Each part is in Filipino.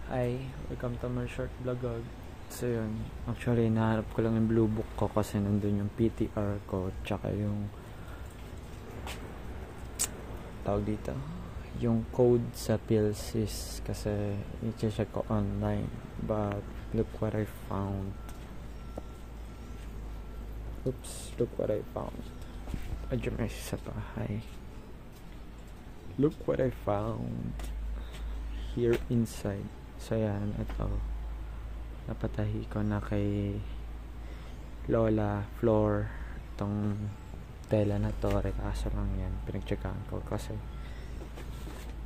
Hi, welcome to my short vlog. So yun, actually nahanap ko lang yung blue book ko kasi nandun yung PTR ko tsaka yung tawag dito, yung code sa PLCs kasi i-check ko online, but look what I found. Look what I found. Adyo may sa bahay. Look what I found here inside. So yan, ito napatahi ko na kay Lola Floor itong tela na to, kaso lang yan pinagcheckan ko kasi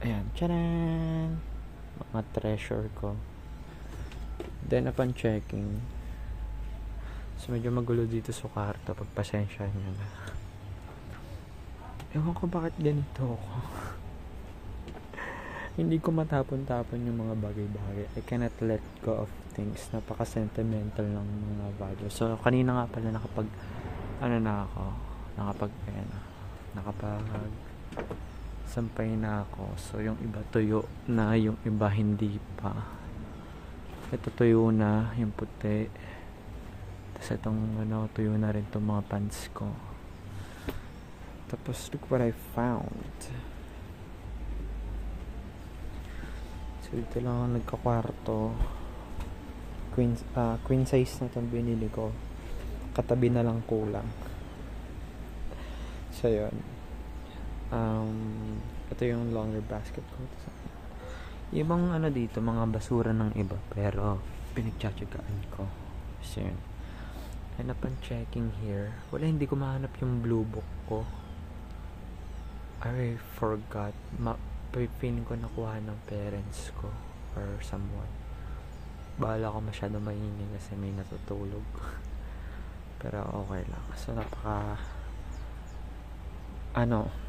ayan, tcharan, mga treasure ko. Then upon checking, so medyo magulo dito sa kwarto, pagpasensya nyo na. Ewan ko bakit ganito ako. Hindi ko matapon-tapon yung mga bagay-bagay. I cannot let go of things. Napaka-sentimental ng mga bagay. So, kanina nga pala nakapag sampay na ako. So, yung iba tuyo na, yung iba hindi pa. Ito tuyo na, yung puti. Tapos itong tuyo na rin itong mga pants ko. Tapos, look what I found. Dito lang ako nagkakwarto. Queen size na itong binili ko. Katabi na lang kulang. So yun. Ito yung longer basket ko. Ibang dito, mga basura ng iba. Pero pinagtsatsagaan ko. So yun. And upon checking here, wala, hindi ko mahanap yung blue book ko. I forgot. Feeling ko nakuha ng parents ko or someone. Bahala ko masyado maingay kasi may natutulog. Pero okay lang. So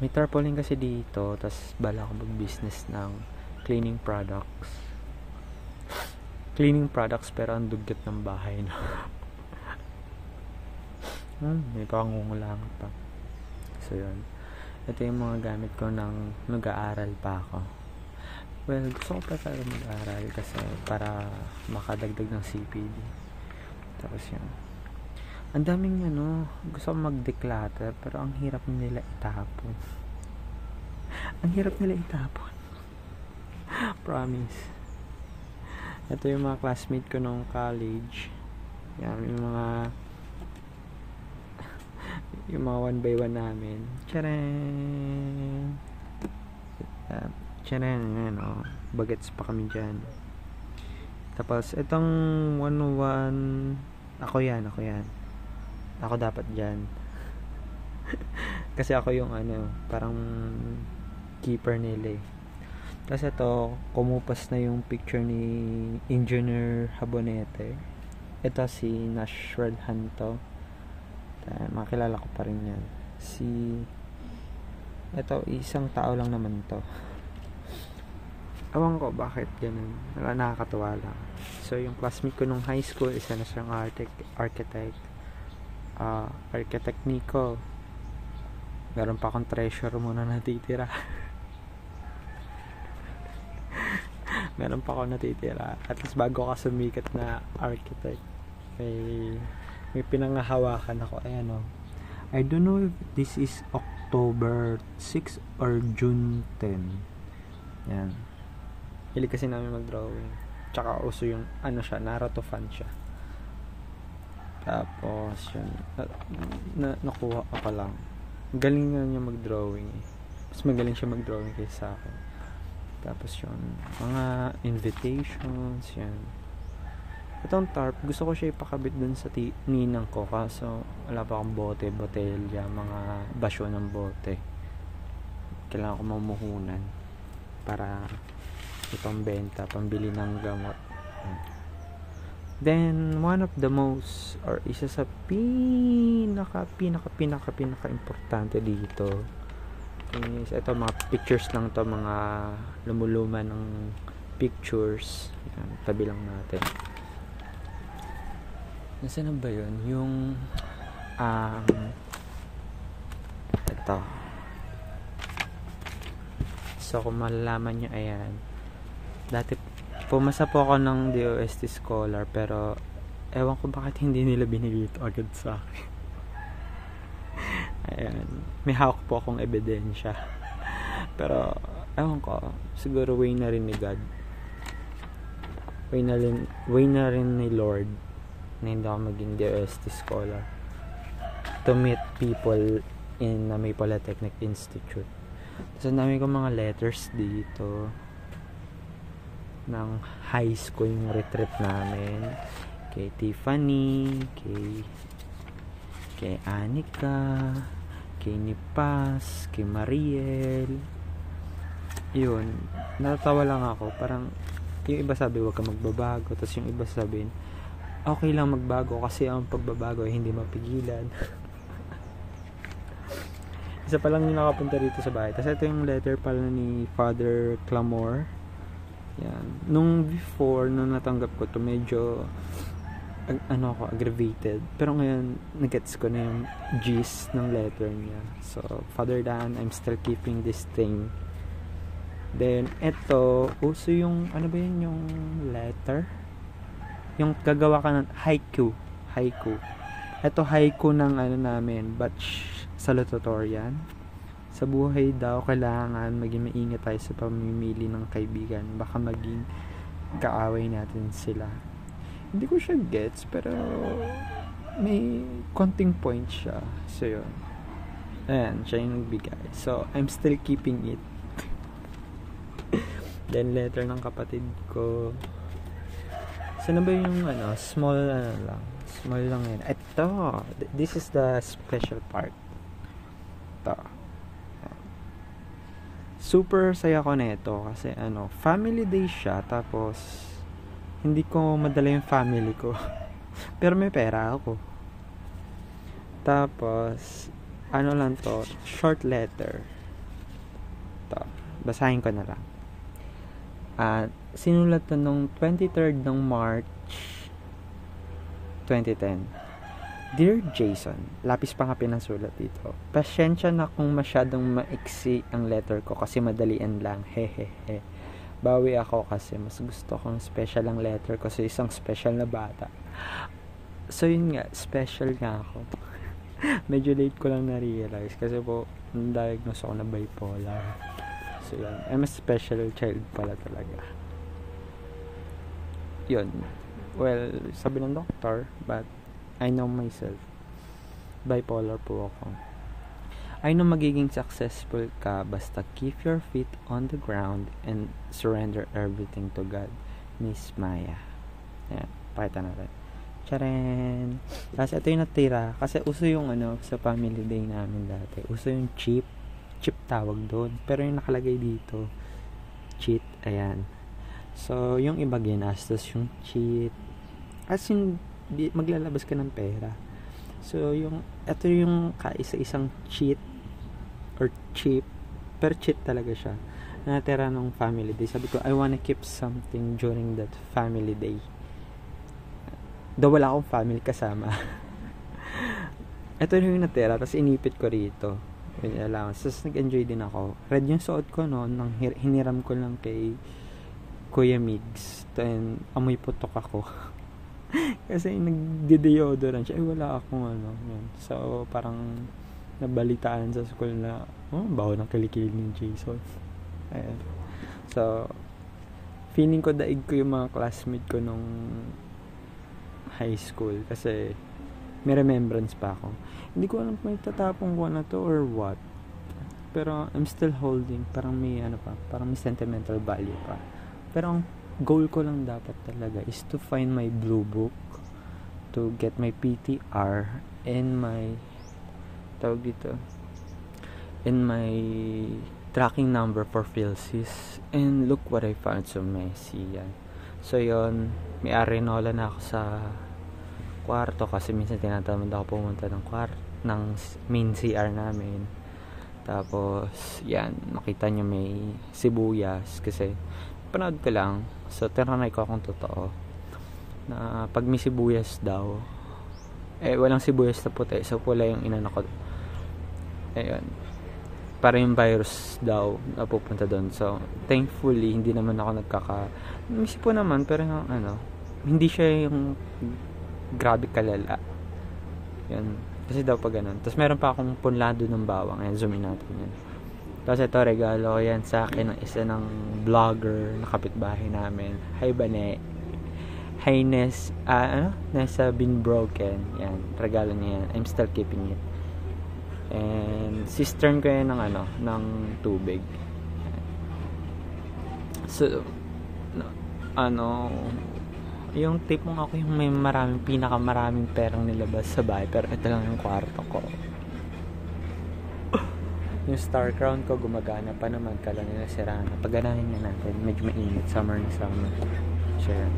may tarpaulin kasi dito, tas bahala ko mag-business ng cleaning products. Cleaning products pero ang dugyot ng bahay na. May pangungulangan pa. So yun. Ito yung mga gamit ko nang nag-aaral pa ako. Well, gusto ko pa talaga mag-aaral kasi para makadagdag ng CPD. Tapos yun. Ang daming gusto ko mag-declutter pero ang hirap nila itapon. Promise. Ito yung mga classmate ko nung college. Yan, yung mga one by one namin. Tcharan! Tcharan! Bagets pa kami dyan. Tapos, itong 101, ako yan. Ako dapat dyan. Kasi ako yung parang keeper nila eh. Tapos ito, kumupas na yung picture ni Engineer Habonete. Ito si Nashwell Hanto. Makilala ko pa rin yan. Ito, isang tao lang naman to. Ewan ko bakit ganun. Nakakatawa lang. So, yung classmate ko nung high school, isa na siyang architect. Architect Nico. Meron pa akong treasure muna natitira. Meron pa akong natitira. At least bago ka sumikat na architect, may pinangahawakan ako. Ayan I don't know if this is October 6 or June 10. Yan. Hilig kasi namin mag-drawing. Tsaka uso yung Naruto fan siya. Tapos yun, nakuha ko lang. Galing nga niya mag-drawing eh. Mas magaling siya mag-drawing kaysa akin. Tapos yun, mga invitations, yan. Itong tarp, gusto ko siya ipakabit dun sa ninang ko, kaso wala pa akong bote, botelya, mga basyo ng bote. Kailangan ko mamuhunan para itong benta, pambili ng gamot. Then, one of the most, or isa sa pinaka importante dito is ito, mga pictures lang to, mga lumuluman ng pictures. Yan, tabi lang natin. Nasaan na ba yun? Yung ito. So kung malalaman nyo, ayan, dati pumasa po ako ng DOST Scholar, pero ewan ko bakit hindi nila binigay ito agad sa akin. Ayan, may hawak po akong ebidensya, pero ewan ko, siguro way na rin ni God, way na rin ni Lord na hindi ako maging DOST Scholar to meet people in May Polytechnic Institute. So dami ko mga letters dito ng high school, yung retreat namin, kay Tiffany, kay Anika, kay Nipas, kay Mariel. Yun, natatawa lang ako, parang yung iba sabi wag ka magbabago, tapos yung iba sabihin okay lang magbago kasi ang pagbabago ay hindi mapigilan. Isa pa lang yung nakapunta dito sa bahay. Tapos ito yung letter pala ni Father Clamor. Yan. Nung before, nung natanggap ko to, medyo aggravated. Pero ngayon, nagets ko na yung gist ng letter niya. So, Father Dan, I'm still keeping this thing. Then, ito, uso yung, ano ba yun, yung letter? Yung gagawa ka ng haiku. Ito haiku ng namin, batch salutatorian. Sa buhay daw, kailangan maging maingat tayo sa pamimili ng kaibigan. Baka maging kaaway natin sila. Hindi ko siya gets, pero may konting point siya. So, yun. Ayan, siya yung nagbigay. So, I'm still keeping it. Then, letter ng kapatid ko. Saan ba yung small lang. Small lang yun. Ito, this is the special part. Ito. Super saya ko nito kasi family day siya, tapos hindi ko madala yung family ko. Pero may pera ako. Tapos lang to, short letter. Ito, basahin ko na lang. Sinulat to nung 23rd ng March 2010. Dear Jason, lapis pa nga pinasulat dito. Pasensya na kung masyadong maiksi ang letter ko kasi madalian lang. Hehehe. Bawi ako kasi mas gusto kong special ang letter ko sa isang special na bata. So yun nga, special nga ako. Medyo late ko lang na-realize kasi po, diagnose ako na bipolar. So yun, I'm a special child pala talaga. Yun. Well, sabi ng doctor, but I know myself. Bipolar po ako. I know magiging successful ka basta keep your feet on the ground and surrender everything to God. Miss Maya. Ayan, pakita natin. Tcharan! Kasi ito yung natira. Kasi uso yung sa family day namin dati. Uso yung chip tawag doon. Pero yung nakalagay dito, cheat. Ayan. So, yung iba ginastos yung cheat. As in, maglalabas ka ng pera. So, ito yung kaisa-isang cheat or chip, pero cheat talaga siya. Natira ng family day. Sabi ko, I wanna keep something during that family day. Daw wala akong family kasama. Ito yung natira, tapos inipit ko rito. Yung allowance. Tapos nag-enjoy din ako. Red yung suot ko noon, nang hiniram ko lang kay Kuya Migs. Then, amoy putok ako. Kasi nagde-deodorant siya. Wala akong yun. So, parang nabalitaan sa school na baho ng kilikili ni Jason. Ayan. So, feeling ko daig ko yung mga classmate ko nung high school. Kasi may remembrance pa ako. Hindi ko alam kung may tatapong ko na to or what. Pero I'm still holding. Parang may parang may sentimental value pa. Pero ang goal ko lang dapat talaga is to find my blue book, to get my PTR and my and my tracking number for PhilSys. And look what I found. So messy yan. So yon, may arenola na ako sa kwarto kasi minsan tinatamad ako pumunta ng main CR namin. Tapos yan, makita nyo may sibuyas kasi panood ko lang. So, tinanay ko akong totoo na pag may sibuyas daw, walang sibuyas na puti. So, pula yung inano ko. Ayun. para yung virus daw napupunta doon. So, thankfully, hindi naman ako Misi po naman, pero hindi siya yung grabe kalala. Yan. Kasi daw pa ganun. Tapos meron pa akong punlado ng bawang. Ayan, zoomin natin yan. Tapos ito, regalo yan sa akin ng isa ng vlogger na kapitbahay namin. Hi, Bane. Hi, Ness. Nessa been broken. Yan. Regalo niya yan. I'm still keeping it. And cistern ko yan ng tubig. So, yung tip mong ako yung may pinakamaraming perang nilabas sa bahay, pero ito lang yung kwarto ko. Yung star crown ko gumagana pa naman, kala nila sira na. Paganahin nga natin, medyo mainit, summer na summer. Sure.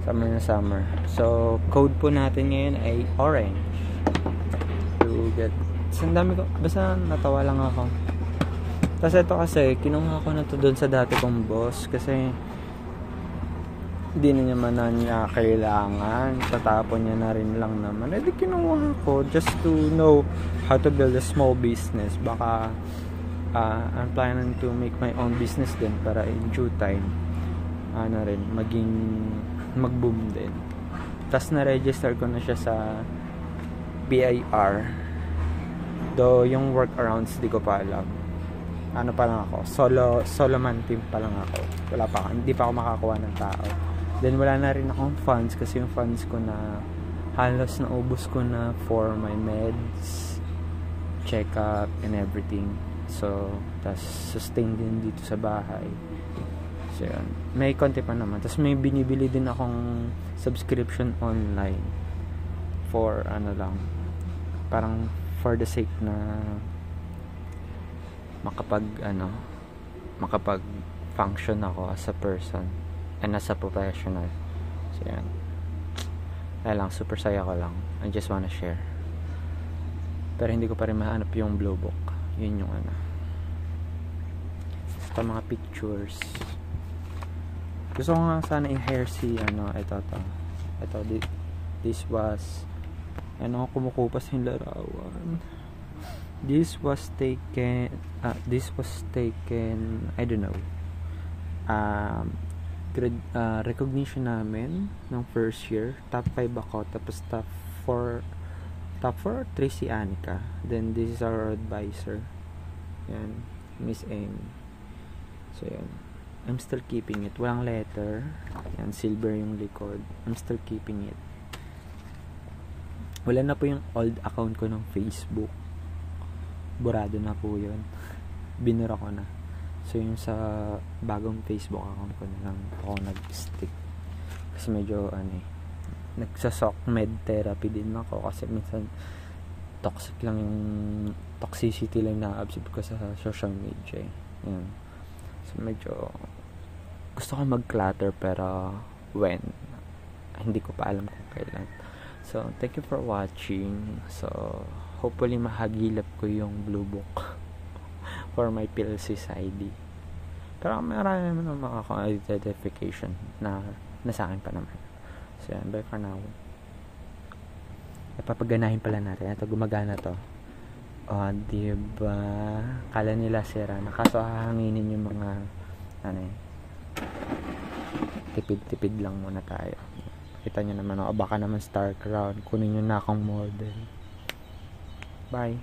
Summer na summer. So, code po natin ngayon ay orange. To get, ang dami ko, basta natawa lang ako. Tapos ito kasi, kinuha ko na to doon sa dati kong boss, kasi hindi na niya kailangan, tatapon niya na rin lang naman. Di kinuha ko just to know how to build a small business. Baka I'm planning to make my own business din para in due time mag-boom din. Tapos na-register ko na siya sa BIR, though yung workarounds di ko pa alam. Pa lang ako, solo man team pa lang ako. Hindi pa ako makakuha ng tao. Then wala na rin akong funds, kasi yung funds ko na halos naubos ko na for my meds, check-up, and everything. So, tas sustain din dito sa bahay. So, yun. May konti pa naman. Tas may binibili din akong subscription online for parang for the sake na makapag function ako as a person and as a professional. So yan. Kaya lang, super saya ko lang. I just wanna share. Pero hindi ko pa rin mahanap yung blue book. Yun yung Ito mga pictures. Gusto ko nga sana i-hair si ito. This was kumukupas yung larawan. This was taken I don't know, recognition namin ng first year. Top 5 ako, tapos top 4 or 3 si Anika. Then this is our advisor, yan, Miss Amy. So yan, I'm still keeping it. Walang letter, yan, silver yung likod. I'm still keeping it. Wala na po yung old account ko ng Facebook, burado na po yun. Binura ko na. So yung sa bagong Facebook account ko na lang ako nag-stick, kasi medyo nagsasok med therapy din ako, kasi minsan toxicity lang na-absorb ko sa social media. Yan. So medyo gusto ko mag-clutter, pero when, hindi ko pa alam kung kailan. So thank you for watching. So hopefully mahagilap ko yung blue book for my PLC's ID. Pero marami naman maka-identification na sa akin pa naman. So yan, bye for now. Papaganahin pala natin. Ito, gumagana to. Diba? Kala nila sira. Nakaso hahanginin yung mga tipid-tipid lang muna tayo. Kita nyo naman, baka naman Star Crown. Kunin nyo na akong model. Bye.